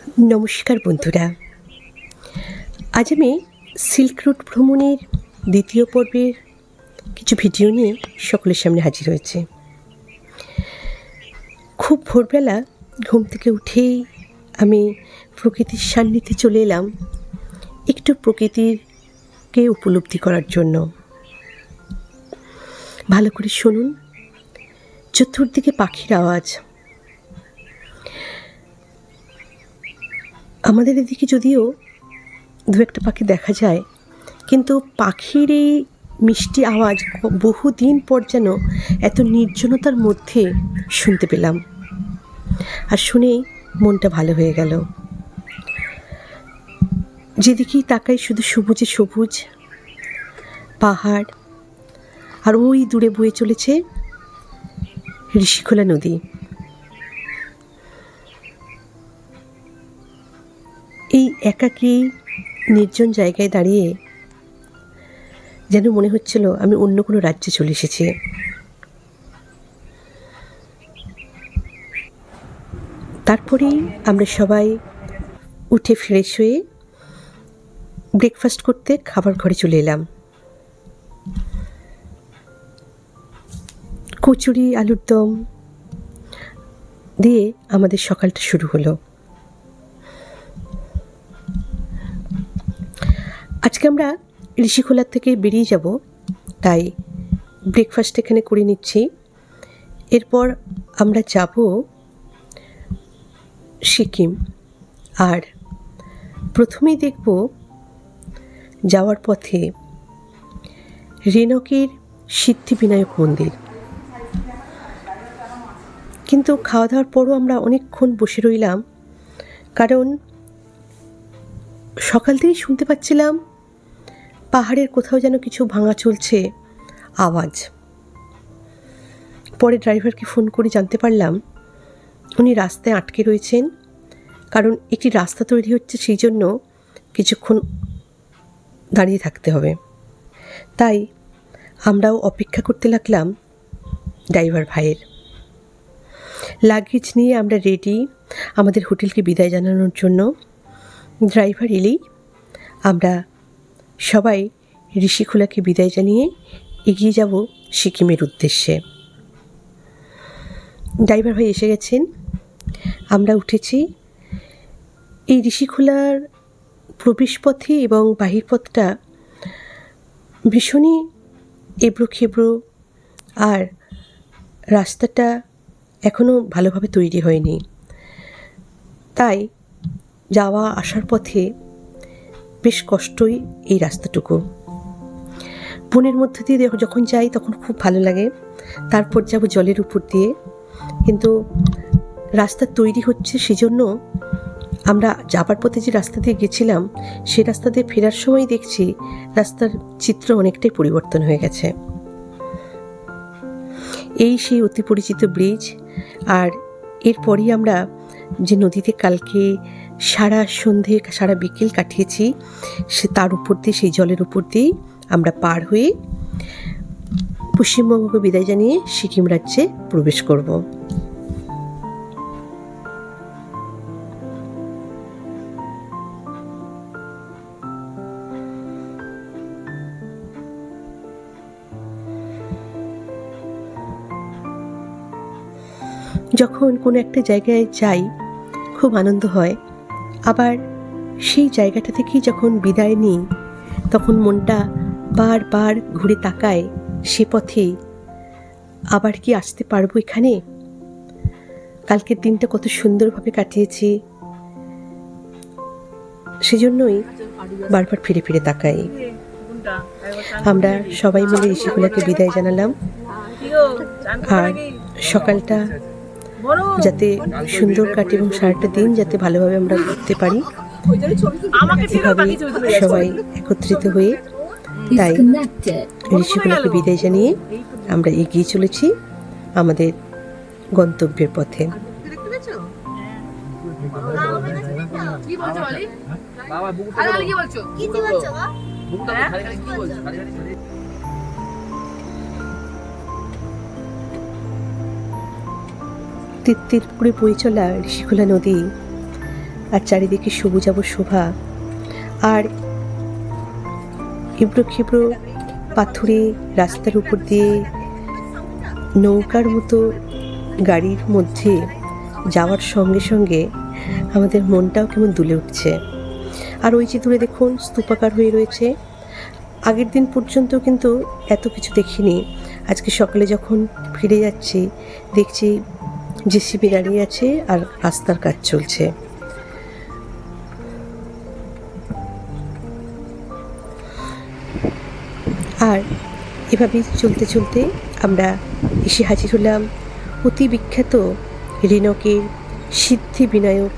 নমস্কার বন্ধুরা, আজ আমি সিল্ক রুট ভ্রমণের দ্বিতীয় পর্বের কিছু ভিডিও নিয়ে সকলের সামনে হাজির হয়েছে। খুব ভোরবেলা ঘুম থেকে উঠেই আমি প্রকৃতির সান্নিধ্যে চলে এলাম একটু প্রকৃতিরকে উপলব্ধি করার জন্য। ভালো করে শুনুন, চতুর্দিকে পাখির আওয়াজ। আমাদের এদিকে যদিও দু একটা পাখি দেখা যায়, কিন্তু পাখির এই মিষ্টি আওয়াজ বহুদিন পর যেন এত নির্জনতার মধ্যে শুনতে পেলাম, আর শুনেই মনটা ভালো হয়ে গেল। যেদিকেই তাকাই শুধু সবুজে সবুজ পাহাড়, আর ওই দূরে বয়ে চলেছে ঋষিখোলা নদী। এই একাকী নির্জন জায়গায় দাঁড়িয়ে যেন মনে হচ্ছিল আমি অন্য কোনো রাজ্যে চলে এসেছি। তারপরেই আমরা সবাই উঠে ফ্রেশ হয়ে ব্রেকফাস্ট করতে খাবার ঘরে চলে এলাম। কচুরি আলুর দম দিয়ে আমাদের সকালটা শুরু হলো। আজকে আমরা ঋষিখোলা থেকে বেরিয়ে যাব, তাই ব্রেকফাস্ট এখানে করে নিচ্ছি। এরপর আমরা যাব সিকিম, আর প্রথমেই দেখব যাওয়ার পথে রেনকের সিদ্ধিবিনায়ক মন্দির। কিন্তু খাওয়া দাওয়ার পরও আমরা অনেকক্ষণ বসে রইলাম, কারণ সকাল থেকেই শুনতে পাচ্ছিলাম পাহাড়ের কোথাও যেন কিছু ভাঙা চলছে আওয়াজ। পরে ড্রাইভারকে ফোন করে জানতে পারলাম উনি রাস্তায় আটকে রয়েছেন, কারণ একটি রাস্তা তৈরি হচ্ছে, সেই জন্য কিছুক্ষণ দাঁড়িয়ে থাকতে হবে। তাই আমরাও অপেক্ষা করতে লাগলাম ড্রাইভার ভাইয়ের। লাগেজ নিয়ে আমরা রেডি আমাদের হোটেলকে বিদায় জানানোর জন্য। ড্রাইভার এলেই আমরা সবাই ঋষিখোলাকে বিদায় জানিয়ে এগিয়ে যাব সিকিমের উদ্দেশ্যে। ড্রাইভার ভাই এসে গেছেন, আমরা উঠেছি। এই ঋষিখোলার প্রবেশপথে এবং বাহিরপথটা ভীষণই এবড়ো খেবড়ো, আর রাস্তাটা এখনও ভালোভাবে তৈরি হয়নি। তাই যাওয়া আসার পথে বেশ কষ্টই এই রাস্তাটুকু। বনের মধ্যে দিয়ে যখন যাই তখন খুব ভালো লাগে, তারপর যাব জলের উপর দিয়ে। কিন্তু রাস্তা তৈরি হচ্ছে, সেজন্য আমরা যাবার পথে যে রাস্তা দিয়ে গেছিলাম সে রাস্তা দিয়ে ফেরার সময় দেখছি রাস্তার চিত্র অনেকটাই পরিবর্তন হয়ে গেছে। এই সেই অতি পরিচিত ব্রিজ, আর এরপরই আমরা যে নদীতে কালকে সারা সন্ধে সারা বিকেল কাটিয়েছি সে তার উপর দিয়ে, সেই জলের উপর দিয়েই আমরা পার হয়ে পশ্চিমবঙ্গকে বিদায় জানিয়ে সিকিম রাজ্যে প্রবেশ করব। যখন কোনো একটা জায়গায় যাই খুব আনন্দ হয়, আবার সেই জায়গাটা থেকেই যখন বিদায় নিই তখন মনটা বারবার ঘুরে তাকায় সে পথেই, আবার কি আসতে পারবো এখানে? কালকের দিনটা কত সুন্দরভাবে কাটিয়েছি, সেজন্যই বারবার ফিরে ফিরে তাকাই। আমরা সবাই মিলে ঋষিখোলাকে বিদায় জানালাম, আর সকালটা যাতে সুন্দর কাটে এবং সারাটা দিন যাতে ভালোভাবে আমরা ঘুরতে পারি, এভাবে সবাই একত্রিত হয়ে তাই ঋষিখোলাকে বিদায় জানিয়ে আমরা এগিয়ে চলেছি আমাদের গন্তব্যের পথে। তিত্তির পুরে বয়ে চলা ঋষিখোলা নদী আর চারিদিকে সবুজাব শোভা, আর ইব্রো খিব্রো পাথুরে রাস্তার উপর দিয়ে নৌকার মতো গাড়ির মধ্যে যাওয়ার সঙ্গে সঙ্গে আমাদের মনটাও কেমন দুলে উঠছে। আর ওই যে দূরে দেখুন স্তূপাকার হয়ে রয়েছে। আগের দিন পর্যন্ত কিন্তু এত কিছু দেখিনি। আজকে সকালে যখন ফিরে যাচ্ছি দেখছি জেসিবি দাঁড়িয়ে আছে আর রাস্তার কাজ চলছে। আর এভাবেই চলতে চলতে আমরা এসে হাজির হলাম অতি বিখ্যাত রেনকের সিদ্ধিবিনায়ক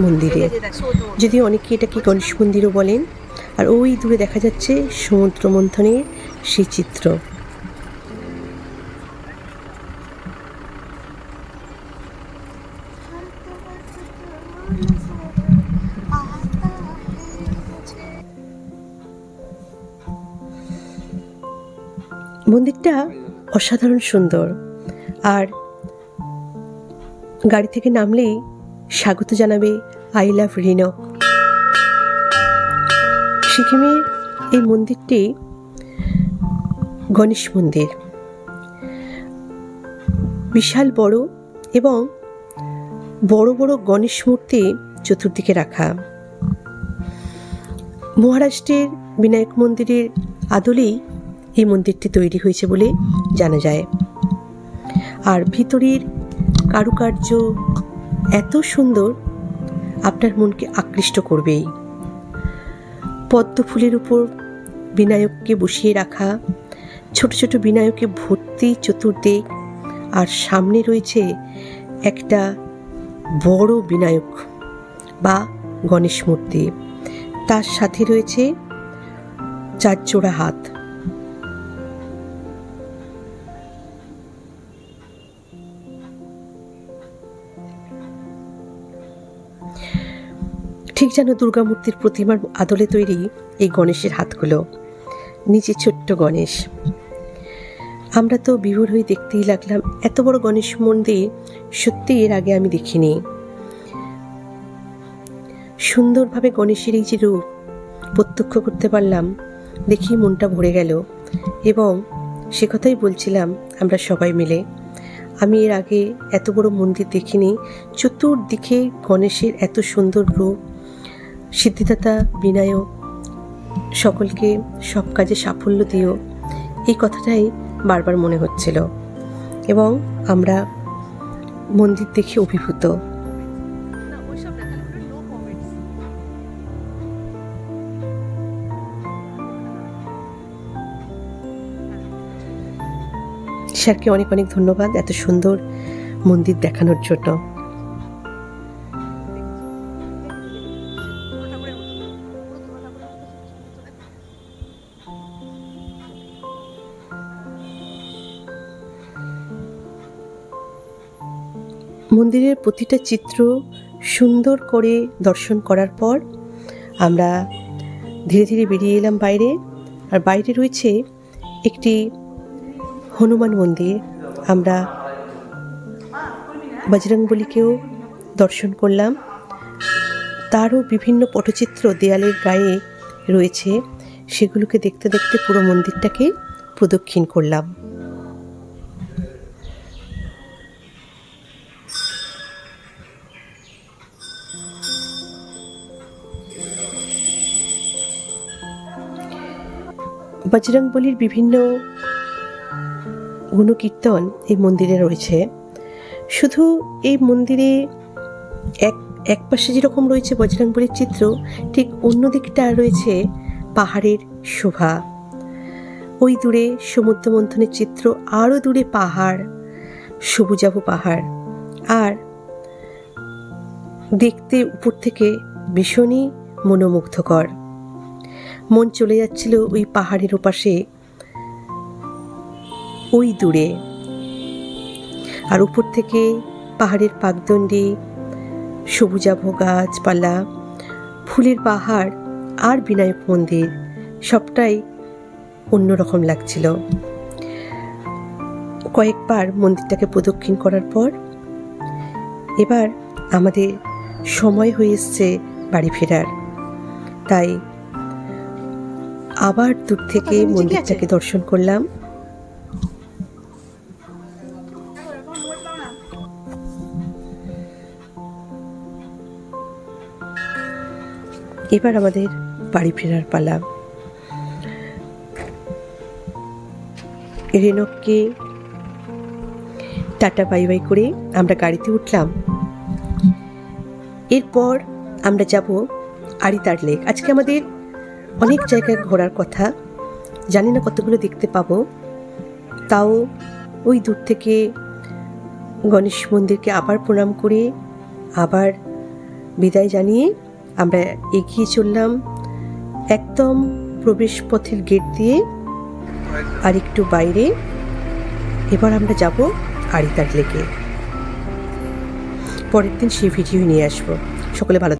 মন্দিরে। যদিও অনেকে এটাকে গণেশ মন্দিরও বলেন। আর ওই দূরে দেখা যাচ্ছে সমুদ্র মন্থনের সেই চিত্র। মন্দিরটা অসাধারণ সুন্দর। আর গাড়ি থেকে নামলেই স্বাগত জানাবে আই লাভ রেনক। সিকিমের এই মন্দিরটি গণেশ মন্দির, বিশাল বড় এবং বড় বড় গণেশ মূর্তি চতুর্দিকে রাখা। মহারাষ্ট্রের বিনায়ক মন্দিরের আদলেই এই মন্দিরটি তৈরি হয়েছে বলে জানা যায়। আর ভিতরের কারুকার্য এত সুন্দর, আপনার মনকে আকৃষ্ট করবেই। পদ্ম ফুলের উপর বিনায়ককে বসিয়ে রাখা, ছোট ছোট বিনায়কে ভর্তি চতুর্দিক, আর সামনে রয়েছে একটা বড় বিনায়ক বা গণেশ মূর্তি, তার সাথে রয়েছে 4 জোড়া হাত। ঠিক যেন দুর্গা মূর্তির প্রতিমার আদলে তৈরি এই গণেশের হাতগুলো। নিচে ছোট্ট গণেশ। আমরা তো বিভোর হয়ে দেখতেই লাগলাম। এত বড় গণেশ মন্দির সত্যি এর আগে আমি দেখিনি। সুন্দরভাবে গণেশের এই যে রূপ প্রত্যক্ষ করতে পারলাম, দেখি মনটা ভরে গেল। এবং সে কথাই বলছিলাম আমরা সবাই মিলে, আমি এর আগে এত বড় মন্দির দেখিনি। চতুর্দিকে গণেশের এত সুন্দর রূপ। সিদ্ধিদাতা বিনায়ক সকলকে সব কাজে সাফল্য দিও, এই কথাটাই বারবার মনে হচ্ছিল। এবং আমরা মন্দির দেখে অভিভূত। স্যারকে অনেক অনেক ধন্যবাদ এত সুন্দর মন্দির দেখানোর জন্য। মন্দিরের প্রতিটা চিত্র সুন্দর করে দর্শন করার পর আমরা ধীরে ধীরে বেরিয়ে এলাম বাইরে। আর বাইরে রয়েছে একটি হনুমান মন্দির। আমরা বজরংবলীকেও দর্শন করলাম। তারও বিভিন্ন পটচিত্র দেয়ালের গায়ে রয়েছে, সেগুলোকে দেখতে দেখতে পুরো মন্দিরটাকে প্রদক্ষিণ করলাম। বজরংবলীর বিভিন্ন গুণকীর্তন এই মন্দিরে রয়েছে। শুধু এই মন্দিরে এক পাশে যেরকম রয়েছে বজরংবলীর চিত্র, ঠিক অন্য দিকটা রয়েছে পাহাড়ের শোভা। ওই দূরে সমুদ্র মন্থনের চিত্র, আরও দূরে পাহাড়, সবুজাভ পাহাড়। আর দেখতে উপর থেকে ভীষণই মনোমুগ্ধকর। মন চলে যাচ্ছিল ওই পাহাড়ের ওপাশে, ওই দূরে। আর উপর থেকে পাহাড়ের পাকদণ্ডে সবুজাভ গাছপালা, ফুলের পাহাড় আর বিনায়ক মন্দির, সবটাই অন্যরকম লাগছিল। কয়েকবার মন্দিরটাকে প্রদক্ষিণ করার পর এবার আমাদের সময় হয়ে এসছে বাড়ি ফেরার। তাই আবার দূর থেকে মন্দিরটাকে দর্শন করলাম। এবার আমাদের বাড়ি ফেরার পালা। রেনককে টাটা বাই বাই করে আমরা গাড়িতে উঠলাম। এরপর আমরা যাব আড়িতার লেক। আজকে আমাদের অনেক জায়গায় ঘোরার কথা, জানি না কতগুলো দেখতে পাবো। তাও ওই দূর থেকে গণেশ মন্দিরকে আবার প্রণাম করে আবার বিদায় জানিয়ে আমরা এগিয়ে চললাম একদম প্রবেশ পথের গেট দিয়ে আর একটু বাইরে। এবার আমরা যাব আড়িতার লেকে। পরের দিন সেই ভিডিও নিয়ে আসবো। সকলে ভালো